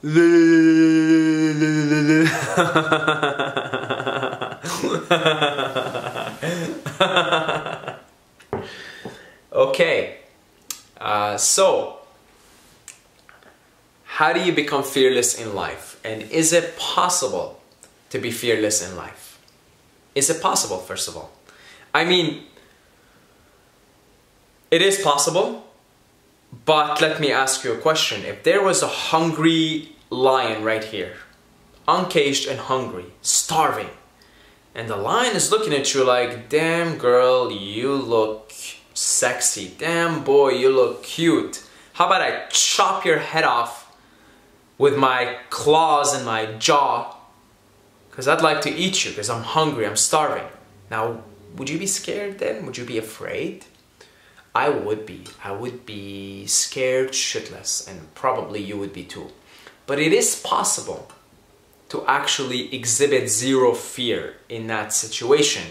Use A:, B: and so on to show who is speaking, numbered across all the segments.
A: Okay, so how do you become fearless in life? And is it possible to be fearless in life? Is it possible, first of all? I mean, it is possible, but let me ask you a question. If there was a hungry lion right here, uncaged and hungry, starving, and the lion is looking at you like, damn girl, you look sexy. Damn boy, you look cute. How about I chop your head off with my claws and my jaw? Because I'd like to eat you because I'm hungry, I'm starving. Now, would you be scared then? Would you be afraid? I would be. I would be scared shitless, and probably you would be too. But it is possible to actually exhibit zero fear in that situation,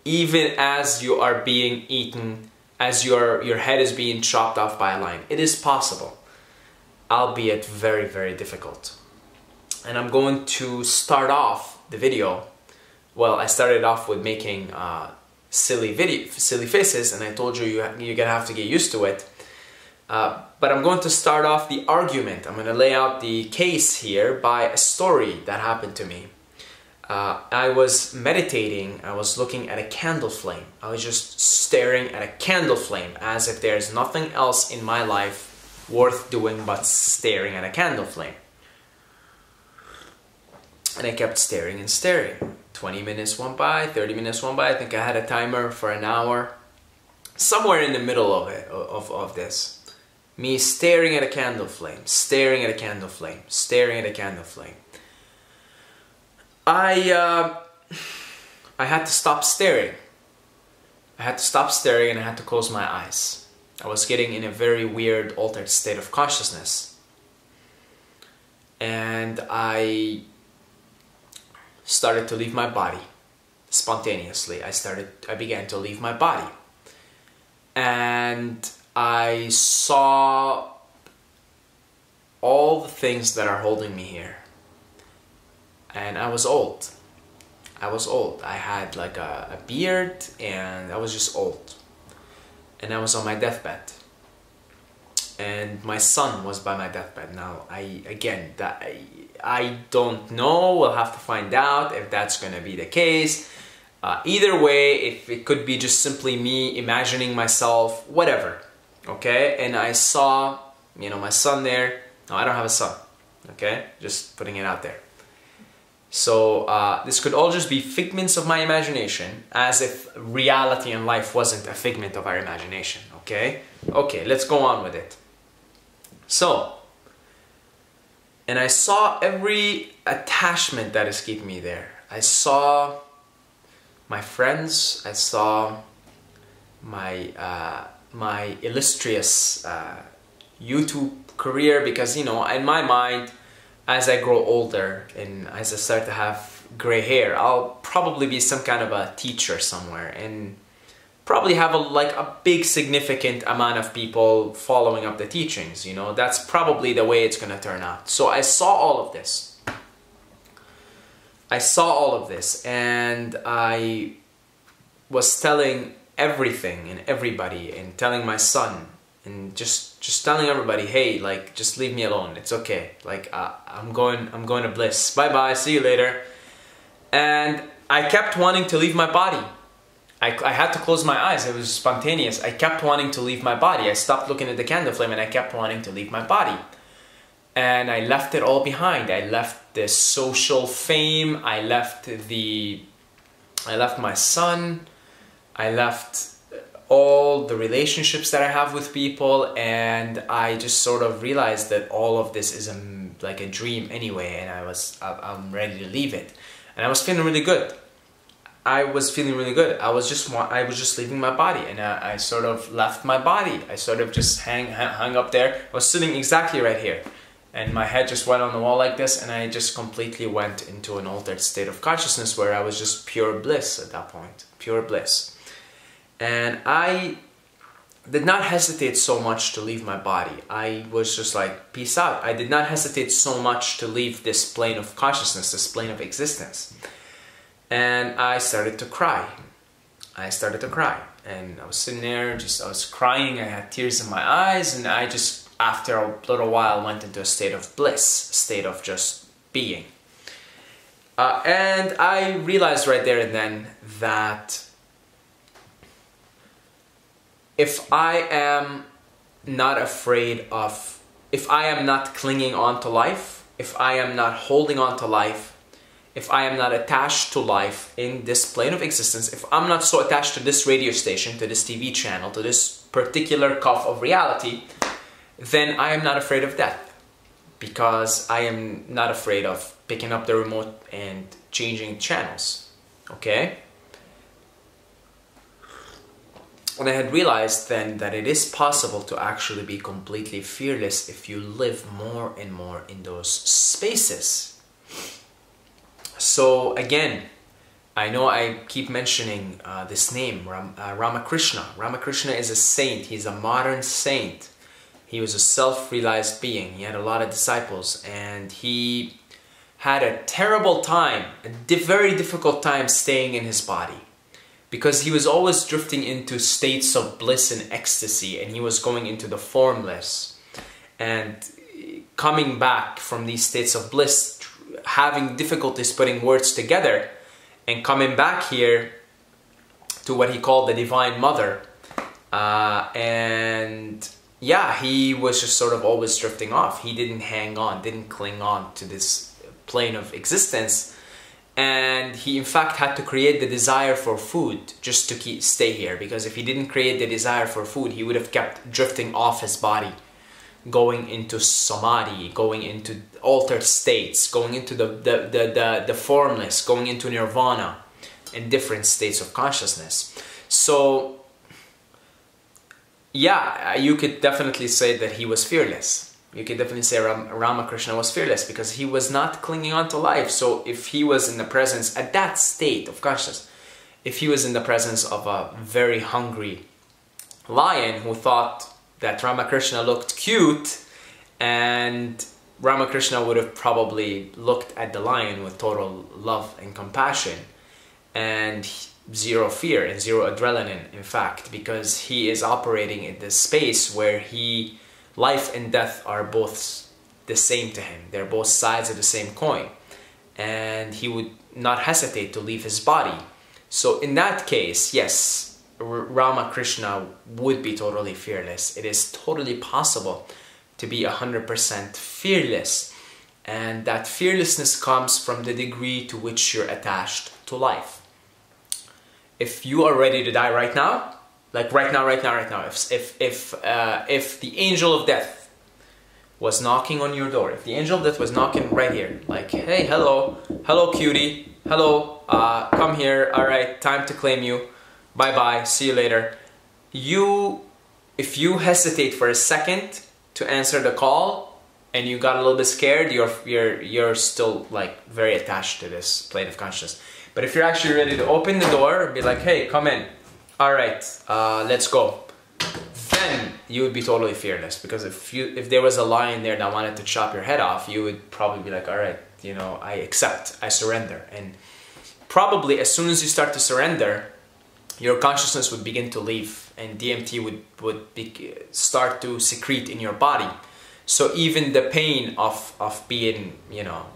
A: even as you are being eaten, as your head is being chopped off by a lion. It is possible, albeit very, very difficult. And I'm going to start off the video. Well, I started off with making silly faces, and I told you you're gonna have to get used to it. But I'm going to start off the argument. I'm gonna lay out the case here by a story that happened to me. I was meditating, I was looking at a candle flame. I was just staring at a candle flame as if there's nothing else in my life worth doing but staring at a candle flame. And I kept staring and staring. 20 minutes went by, 30 minutes went by. I think I had a timer for an hour. Somewhere in the middle of it, of this. Me staring at a candle flame, staring at a candle flame, staring at a candle flame. I had to stop staring. I had to stop staring and I had to close my eyes. I was getting in a very weird, altered state of consciousness. And I started to leave my body spontaneously. I began to leave my body. And I saw all the things that are holding me here. And I was old. I was old. I had like a beard and I was just old. And I was on my deathbed. And my son was by my deathbed. Now, I don't know. We'll have to find out if that's going to be the case. Either way, if it could be just simply me imagining myself, whatever. Okay? And I saw, my son there. No, I don't have a son. Okay? Just putting it out there. So this could all just be figments of my imagination, as if reality and life wasn't a figment of our imagination. Okay? Okay, let's go on with it. So, and I saw every attachment that is keeping me there. I saw my friends. I saw my my illustrious YouTube career, because in my mind, as I grow older and as I start to have gray hair, I'll probably be some kind of a teacher somewhere and probably have a big significant amount of people following up the teachings. That's probably the way it's gonna turn out. So I saw all of this. I saw all of this, and I was telling everything and everybody, and telling my son, and just telling everybody, hey, just leave me alone. It's okay. I'm going to Bliss. Bye bye. See you later. And I kept wanting to leave my body. I had to close my eyes. It was spontaneous. I kept wanting to leave my body. I stopped looking at the candle flame and I kept wanting to leave my body. And I left it all behind. I left the social fame. I left my son. I left all the relationships that I have with people, and I just sort of realized that all of this is like a dream anyway, and I'm ready to leave it. And I was feeling really good. I was just leaving my body, and I sort of left my body. I sort of just hung up there. I was sitting exactly right here, and my head just went on the wall like this, and I just completely went into an altered state of consciousness where I was just pure bliss at that point, pure bliss. And I did not hesitate so much to leave my body. I was just like, peace out. I did not hesitate so much to leave this plane of consciousness, this plane of existence. And I started to cry. I started to cry. And I was sitting there, I was crying. I had tears in my eyes. And I just, after a little while, went into a state of bliss, a state of just being. And I realized right there and then that if I am not afraid of, if I am not clinging on to life, if I am not holding on to life, if I am not attached to life in this plane of existence, if I'm not so attached to this radio station, to this TV channel, to this particular cuff of reality, then I am not afraid of death. Because I am not afraid of picking up the remote and changing channels. Okay? And I had realized then that it is possible to actually be completely fearless if you live more and more in those spaces. So again, I know I keep mentioning this name, Ramakrishna. Ramakrishna is a saint. He's a modern saint. He was a self-realized being. He had a lot of disciples, and he had a terrible time, a very difficult time staying in his body, because he was always drifting into states of bliss and ecstasy, and he was going into the formless. And coming back from these states of bliss, having difficulties putting words together, and coming back here to what he called the Divine Mother, and yeah, he was just sort of always drifting off. He didn't hang on, didn't cling on to this plane of existence. And he in fact had to create the desire for food just to stay here. Because if he didn't create the desire for food, he would have kept drifting off his body, going into samadhi, going into altered states, going into the formless, going into nirvana, in different states of consciousness. So yeah, you could definitely say that he was fearless. You could definitely say Ramakrishna was fearless because he was not clinging on to life. So if he was in the presence, at that state of consciousness, if he was in the presence of a very hungry lion who thought that Ramakrishna looked cute, and Ramakrishna would have probably looked at the lion with total love and compassion and zero fear and zero adrenaline, in fact, because he is operating in this space where life and death are both the same to him. They're both sides of the same coin. And he would not hesitate to leave his body. So in that case, yes, Ramakrishna would be totally fearless. It is totally possible to be 100% fearless. And that fearlessness comes from the degree to which you're attached to life. If you are ready to die right now, like right now, if the angel of death was knocking on your door, if the angel of death was knocking right here, like, hey, hello cutie, hello, come here, all right, time to claim you, bye bye, see you later. If you hesitate for a second to answer the call and you got a little bit scared, you're still like very attached to this plane of consciousness. But if you're actually ready to open the door and be like, hey, come in, all right, let's go, then you would be totally fearless. Because if there was a lion there that wanted to chop your head off, you would probably be like, all right, you know, I accept, I surrender. And probably as soon as you start to surrender, your consciousness would begin to leave, and DMT would start to secrete in your body. So even the pain of being, you know,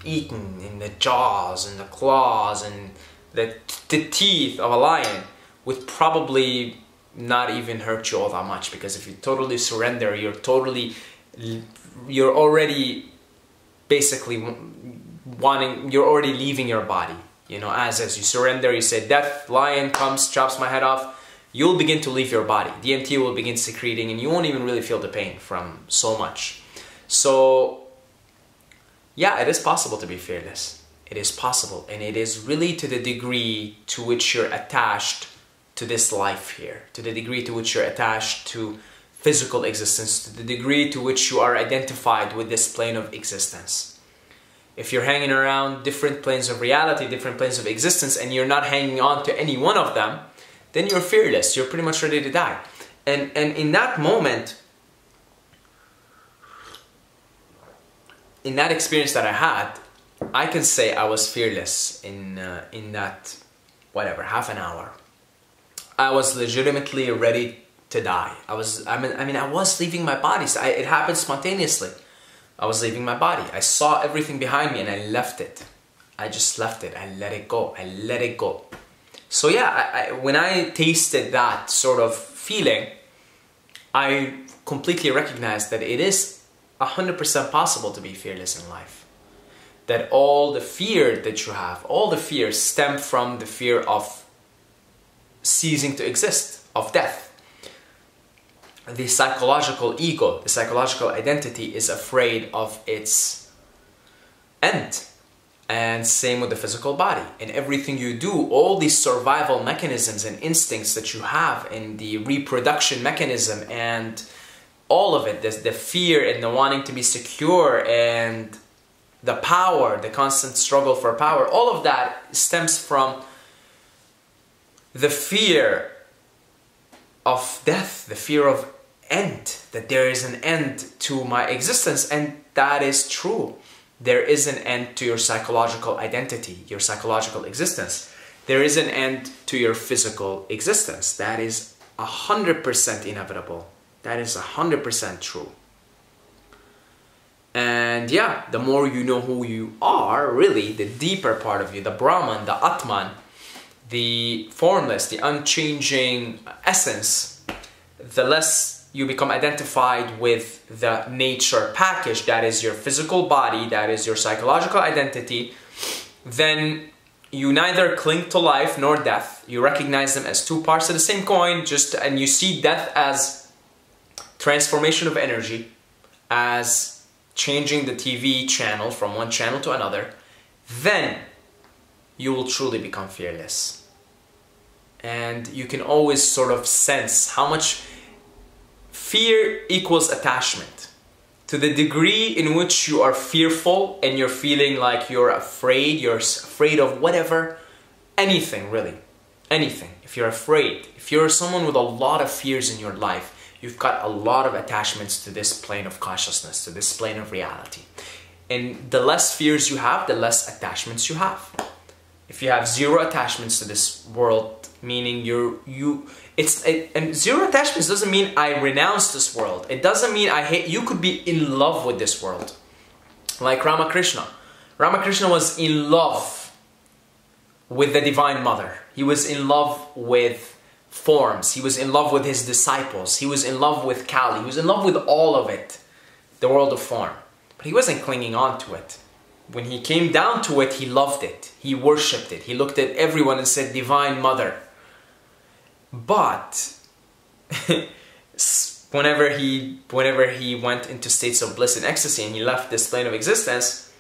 A: eaten in the jaws and the claws and the teeth of a lion would probably not even hurt you all that much, because if you totally surrender, you're already basically you're already leaving your body. You know, as you surrender, you say, death, lion comes, chops my head off, you'll begin to leave your body. DMT will begin secreting, and you won't even really feel the pain from so much. So yeah, it is possible to be fearless. It is possible, and it is really to the degree to which you're attached to this life here, to the degree to which you're attached to physical existence, to the degree to which you are identified with this plane of existence. If you're hanging around different planes of reality, different planes of existence, and you're not hanging on to any one of them, then you're fearless. You're pretty much ready to die. And in that moment, in that experience that I had, I can say I was fearless in that, whatever, half an hour. I was legitimately ready to die. I was leaving my body. So it happened spontaneously. I was leaving my body. I saw everything behind me and I left it. I just left it. I let it go. I let it go. So yeah, when I tasted that sort of feeling, I completely recognized that it is 100% possible to be fearless in life. That all the fear that you have, all the fears stem from the fear of ceasing to exist, of death. The psychological ego, the psychological identity is afraid of its end. And same with the physical body. In everything you do, all these survival mechanisms and instincts that you have, and the reproduction mechanism and all of it, the fear and the wanting to be secure and the power, the constant struggle for power, all of that stems from the fear of death, the fear of end, that there is an end to my existence. And that is true. There is an end to your psychological identity, your psychological existence. There is an end to your physical existence. That is 100% inevitable. That is 100% true. And yeah, the more you know who you are, really, the deeper part of you, the Brahman, the Atman, the formless, the unchanging essence, the less you become identified with the nature package that is your physical body, that is your psychological identity, then you neither cling to life nor death. You recognize them as two parts of the same coin, and you see death as transformation of energy, as changing the TV channel from one channel to another. Then you will truly become fearless. And you can always sort of sense how much fear equals attachment. To the degree in which you are fearful and you're feeling like you're afraid of whatever, anything really, anything. If you're afraid, if you're someone with a lot of fears in your life, you've got a lot of attachments to this plane of consciousness, to this plane of reality. And the less fears you have, the less attachments you have. If you have zero attachments to this world, meaning and zero attachments doesn't mean I renounce this world. It doesn't mean I hate. You could be in love with this world. Like Ramakrishna. Ramakrishna was in love with the Divine Mother. He was in love with forms. He was in love with his disciples. He was in love with Kali. He was in love with all of it, the world of form. But he wasn't clinging on to it. When he came down to it, he loved it. He worshipped it. He looked at everyone and said, Divine Mother. But whenever he went into states of bliss and ecstasy and he left this plane of existence,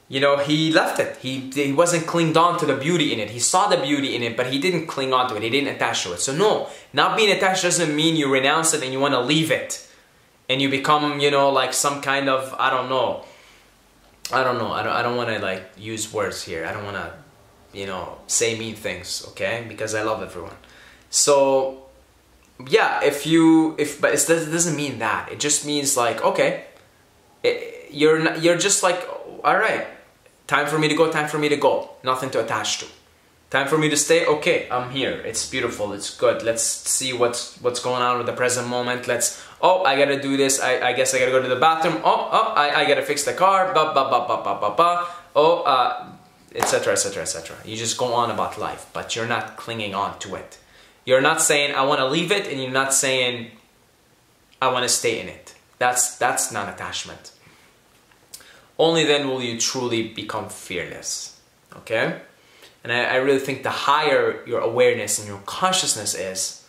A: he left it. He wasn't clinged on to the beauty in it. He saw the beauty in it, but he didn't cling on to it. He didn't attach to it. So no, not being attached doesn't mean you renounce it and you want to leave it. And you become, like some kind of, I don't know. I don't want to like use words here. I don't want to, say mean things, okay? Because I love everyone. So, yeah, but it doesn't mean that. It just means like, okay, you're just like, all right, time for me to go, time for me to go. Nothing to attach to. Time for me to stay, okay, I'm here. It's beautiful, it's good. Let's see what's going on with the present moment. I gotta do this. I guess I gotta go to the bathroom. I gotta fix the car. Etc., etc., etc. You just go on about life, but you're not clinging on to it. You're not saying, I want to leave it, and you're not saying, I want to stay in it. That's not attachment. Only then will you truly become fearless. Okay? And I really think the higher your awareness and your consciousness is,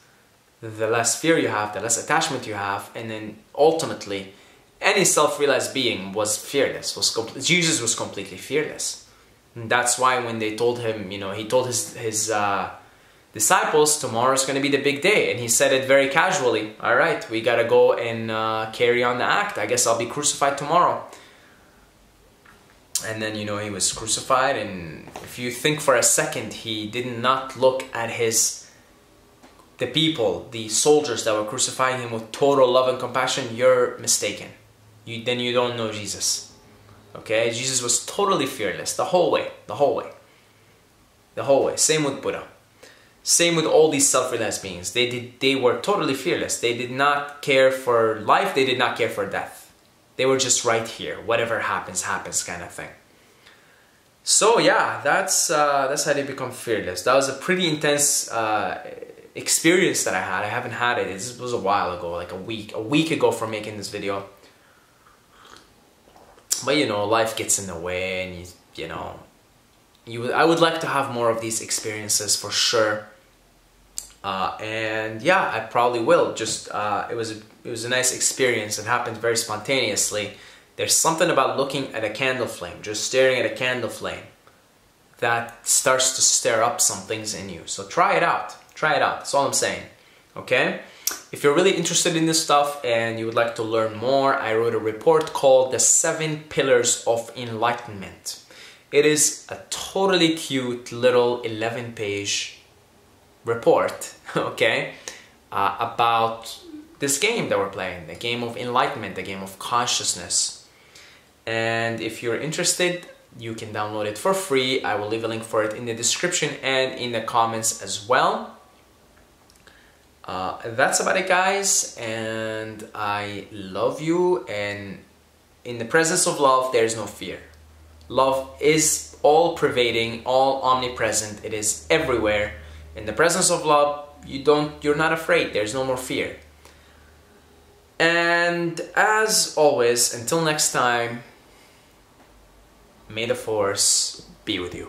A: the less fear you have, the less attachment you have, and then ultimately, any self-realized being was fearless. Jesus was completely fearless. And that's why when they told him, he told his disciples, tomorrow's going to be the big day. And he said it very casually. All right, we got to go and carry on the act. I guess I'll be crucified tomorrow. And then, he was crucified. And if you think for a second, he did not look at his the people, the soldiers that were crucifying him with total love and compassion, you're mistaken. Then you don't know Jesus. Okay? Jesus was totally fearless the whole way. The whole way. The whole way. Same with Buddha. Same with all these self-realized beings. They were totally fearless. They did not care for life. They did not care for death. They were just right here. Whatever happens, happens kind of thing. So yeah, that's how they become fearless. That was a pretty intense experience that I had. I haven't had it. This was a while ago, like a week ago from making this video. But you know, life gets in the way, and you know, I would like to have more of these experiences for sure. And yeah, I probably will. Just it was a nice experience. It happened very spontaneously. There's something about looking at a candle flame, just staring at a candle flame, that starts to stir up some things in you. So try it out. Try it out. That's all I'm saying. Okay? If you're really interested in this stuff and you would like to learn more, I wrote a report called The 7 Pillars of Enlightenment. It is a totally cute little 11-page report, okay, about this game that we're playing, the game of enlightenment, the game of consciousness. And if you're interested, you can download it for free. I will leave a link for it in the description and in the comments as well. That's about it, guys, and I love you, and in the presence of love, there's no fear. Love is all-pervading, all omnipresent. It is everywhere. In the presence of love, you're not afraid. There's no more fear. And as always, until next time, may the force be with you.